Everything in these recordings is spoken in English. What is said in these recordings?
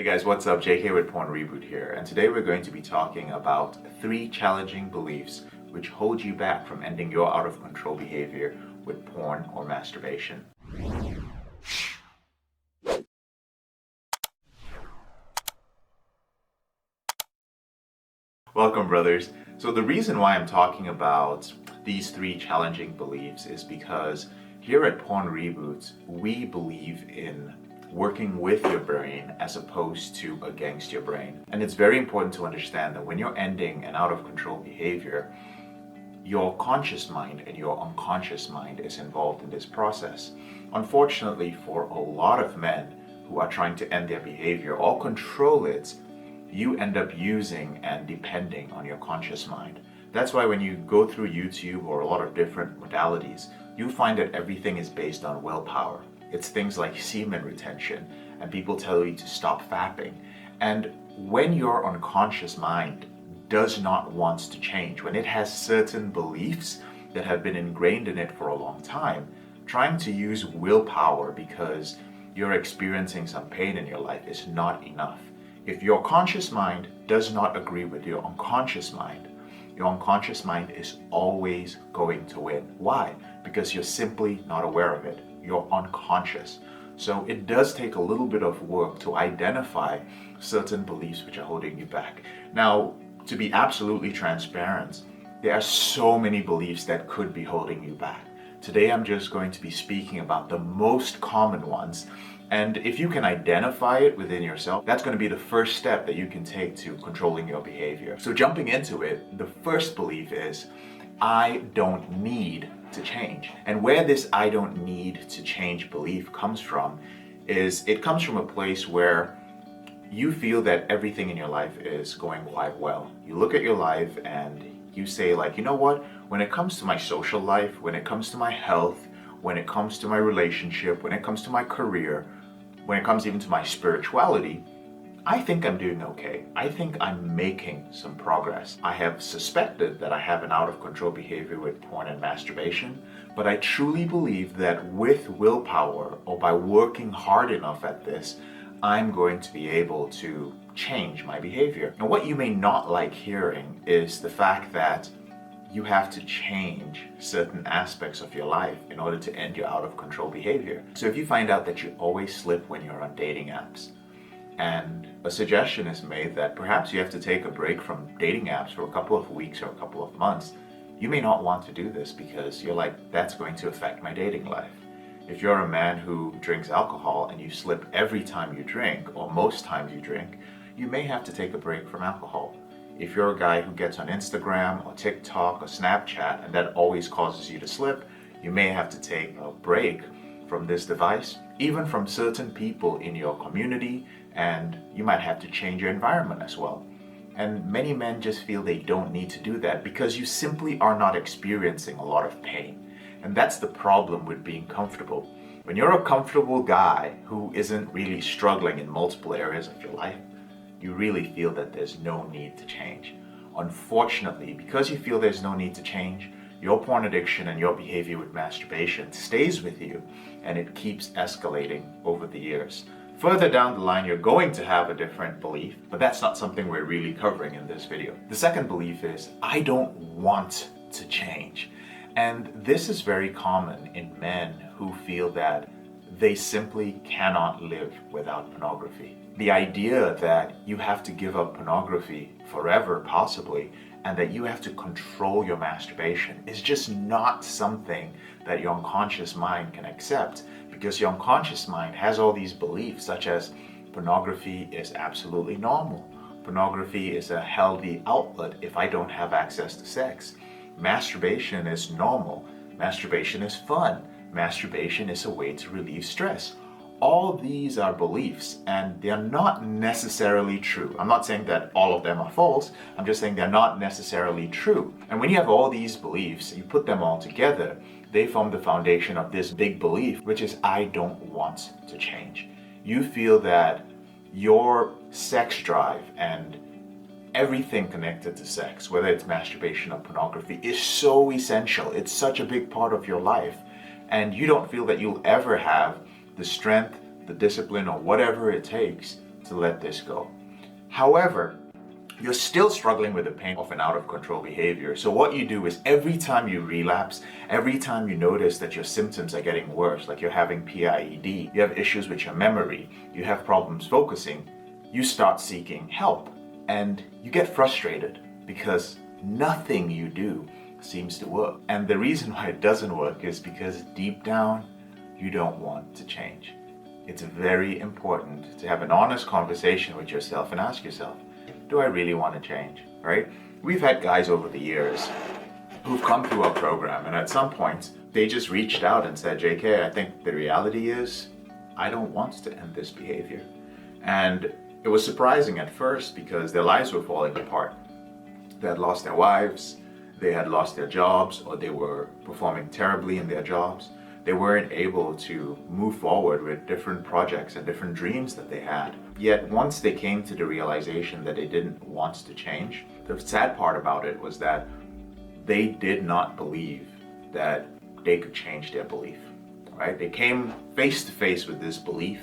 Hey guys, what's up? JK with Porn Reboot here, and today we're going to be talking about 3 challenging beliefs which hold you back from ending your out of control behavior with porn or masturbation. Welcome, brothers. So the reason why I'm talking about these 3 challenging beliefs is because here at Porn Reboot, we believe in working with your brain as opposed to against your brain. And it's very important to understand that when you're ending an out of control behavior, your conscious mind and your unconscious mind is involved in this process. Unfortunately, for a lot of men who are trying to end their behavior or control it, you end up using and depending on your conscious mind. That's why when you go through YouTube or a lot of different modalities, you find that everything is based on willpower. It's things like semen retention, and people tell you to stop fapping. And when your unconscious mind does not want to change, when it has certain beliefs that have been ingrained in it for a long time, trying to use willpower because you're experiencing some pain in your life is not enough. If your conscious mind does not agree with your unconscious mind is always going to win. Why? Because you're simply not aware of it. You're unconscious. So it does take a little bit of work to identify certain beliefs which are holding you back. Now, to be absolutely transparent, there are so many beliefs that could be holding you back. Today I'm just going to be speaking about the most common ones. And if you can identify it within yourself, that's going to be the first step that you can take to controlling your behavior. So jumping into it, the first belief is, I don't need to change. And where this I don't need to change belief comes from is it comes from a place where you feel that everything in your life is going quite well. You look at your life and you say like, you know what, when it comes to my social life, when it comes to my health, when it comes to my relationship, when it comes to my career, when it comes even to my spirituality, I think I'm doing okay. I think I'm making some progress. I have suspected that I have an out of control behavior with porn and masturbation, but I truly believe that with willpower or by working hard enough at this, I'm going to be able to change my behavior. Now, what you may not like hearing is the fact that you have to change certain aspects of your life in order to end your out of control behavior. So if you find out that you always slip when you're on dating apps, and a suggestion is made that perhaps you have to take a break from dating apps for a couple of weeks or a couple of months, you may not want to do this because you're like, that's going to affect my dating life. If you're a man who drinks alcohol and you slip every time you drink, or most times you drink, you may have to take a break from alcohol. If you're a guy who gets on Instagram or TikTok or Snapchat and that always causes you to slip, you may have to take a break from this device, even from certain people in your community, and you might have to change your environment as well. And many men just feel they don't need to do that because you simply are not experiencing a lot of pain. And that's the problem with being comfortable. When you're a comfortable guy who isn't really struggling in multiple areas of your life, you really feel that there's no need to change. Unfortunately, because you feel there's no need to change, your porn addiction and your behavior with masturbation stays with you, and it keeps escalating over the years. Further down the line, you're going to have a different belief, but that's not something we're really covering in this video. The second belief is, I don't want to change. And this is very common in men who feel that they simply cannot live without pornography. The idea that you have to give up pornography forever, possibly, and that you have to control your masturbation is just not something that your unconscious mind can accept, because your unconscious mind has all these beliefs such as pornography is absolutely normal. Pornography is a healthy outlet if I don't have access to sex. Masturbation is normal. Masturbation is fun. Masturbation is a way to relieve stress. All these are beliefs, and they're not necessarily true. I'm not saying that all of them are false. I'm just saying they're not necessarily true. And when you have all these beliefs, you put them all together, they form the foundation of this big belief, which is, I don't want to change. You feel that your sex drive and everything connected to sex, whether it's masturbation or pornography, is so essential. It's such a big part of your life. And you don't feel that you'll ever have the strength, the discipline, or whatever it takes to let this go. However, you're still struggling with the pain of an out of control behavior. So what you do is every time you relapse, every time you notice that your symptoms are getting worse, like you're having PIED, you have issues with your memory, you have problems focusing, you start seeking help. And you get frustrated because nothing you do seems to work. And the reason why it doesn't work is because deep down, you don't want to change. It's very important to have an honest conversation with yourself and ask yourself, do I really want to change, right? We've had guys over the years who've come through our program, and at some point, they just reached out and said, JK, I think the reality is, I don't want to end this behavior. And it was surprising at first because their lives were falling apart. They had lost their wives, they had lost their jobs, or they were performing terribly in their jobs. They weren't able to move forward with different projects and different dreams that they had. Yet once they came to the realization that they didn't want to change, the sad part about it was that they did not believe that they could change their belief, right? They came face to face with this belief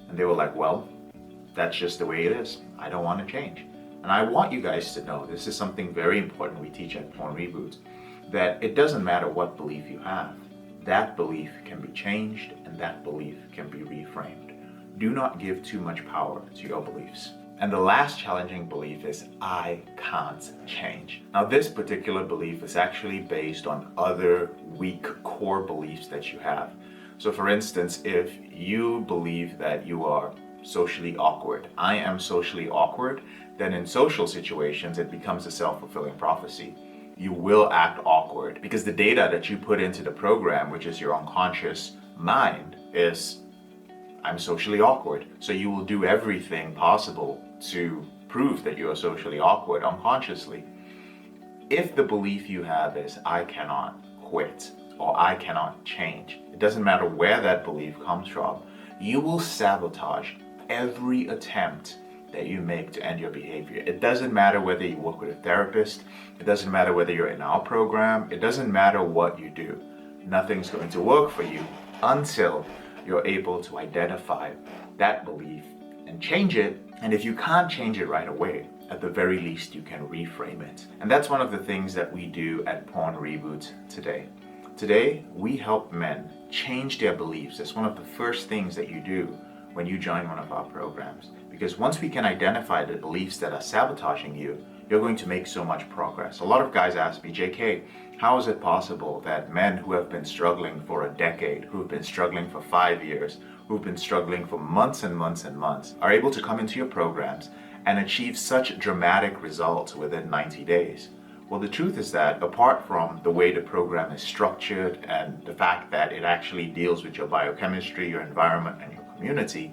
and they were like, well, that's just the way it is. I don't want to change. And I want you guys to know, this is something very important we teach at Porn Reboot, that it doesn't matter what belief you have. That belief can be changed and that belief can be reframed. Do not give too much power to your beliefs. And the last challenging belief is, I can't change. Now, this particular belief is actually based on other weak core beliefs that you have. So for instance, if you believe that you are socially awkward, I am socially awkward, then in social situations, it becomes a self-fulfilling prophecy. You will act awkward because the data that you put into the program, which is your unconscious mind, is I'm socially awkward. So you will do everything possible to prove that you are socially awkward unconsciously. If the belief you have is I cannot quit or I cannot change, it doesn't matter where that belief comes from, you will sabotage every attempt that you make to end your behavior. It doesn't matter whether you work with a therapist, it doesn't matter whether you're in our program, it doesn't matter what you do. Nothing's going to work for you until you're able to identify that belief and change it. And if you can't change it right away, at the very least you can reframe it. And that's one of the things that we do at Porn Reboot today. Today, we help men change their beliefs. That's one of the first things that you do when you join one of our programs. Because once we can identify the beliefs that are sabotaging you, you're going to make so much progress. A lot of guys ask me, JK, how is it possible that men who have been struggling for a decade, who've been struggling for 5 years, who've been struggling for months and months and months, are able to come into your programs and achieve such dramatic results within 90 days? Well, the truth is that apart from the way the program is structured and the fact that it actually deals with your biochemistry, your environment, and your community,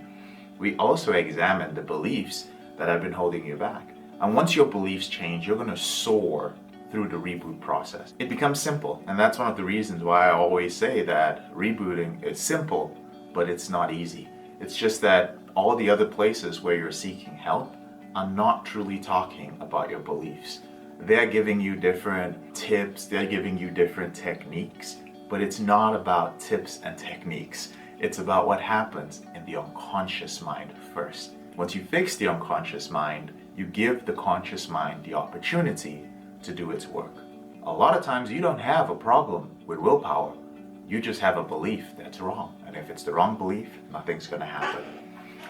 we also examine the beliefs that have been holding you back. And once your beliefs change, you're going to soar through the reboot process. It becomes simple, and that's one of the reasons why I always say that rebooting is simple, but it's not easy. It's just that all the other places where you're seeking help are not truly talking about your beliefs. They're giving you different tips, they're giving you different techniques, but it's not about tips and techniques. It's about what happens in the unconscious mind first. Once you fix the unconscious mind, you give the conscious mind the opportunity to do its work. A lot of times you don't have a problem with willpower. You just have a belief that's wrong. And if it's the wrong belief, nothing's going to happen.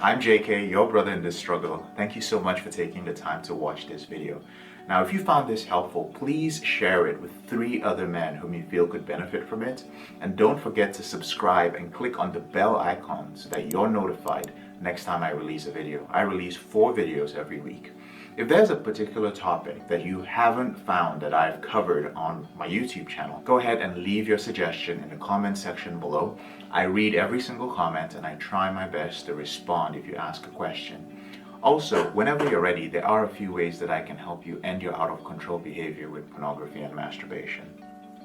I'm JK, your brother in this struggle. Thank you so much for taking the time to watch this video. Now, if you found this helpful, please share it with 3 other men whom you feel could benefit from it. And don't forget to subscribe and click on the bell icon so that you're notified next time I release a video. I release 4 videos every week. If there's a particular topic that you haven't found that I've covered on my YouTube channel, go ahead and leave your suggestion in the comment section below. I read every single comment and I try my best to respond if you ask a question. Also, whenever you're ready, there are a few ways that I can help you end your out of control behavior with pornography and masturbation.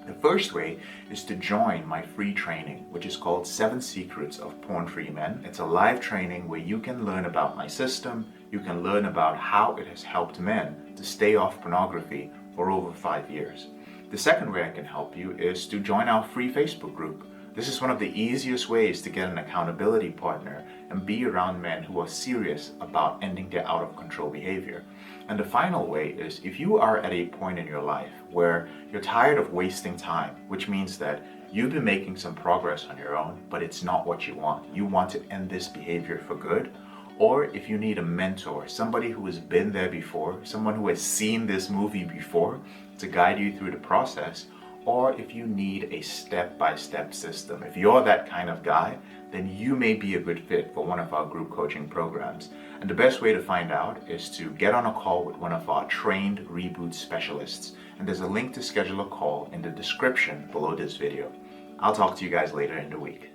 The first way is to join my free training, which is called 7 Secrets of Porn-Free Men. It's a live training where you can learn about my system, you can learn about how it has helped men to stay off pornography for over 5 years. The second way I can help you is to join our free Facebook group. This is one of the easiest ways to get an accountability partner and be around men who are serious about ending their out of control behavior. And the final way is if you are at a point in your life where you're tired of wasting time, which means that you've been making some progress on your own, but it's not what you want to end this behavior for good, or if you need a mentor, somebody who has been there before, someone who has seen this movie before to guide you through the process, or if you need a step-by-step system. If you're that kind of guy, then you may be a good fit for one of our group coaching programs. And the best way to find out is to get on a call with one of our trained Reboot specialists. And there's a link to schedule a call in the description below this video. I'll talk to you guys later in the week.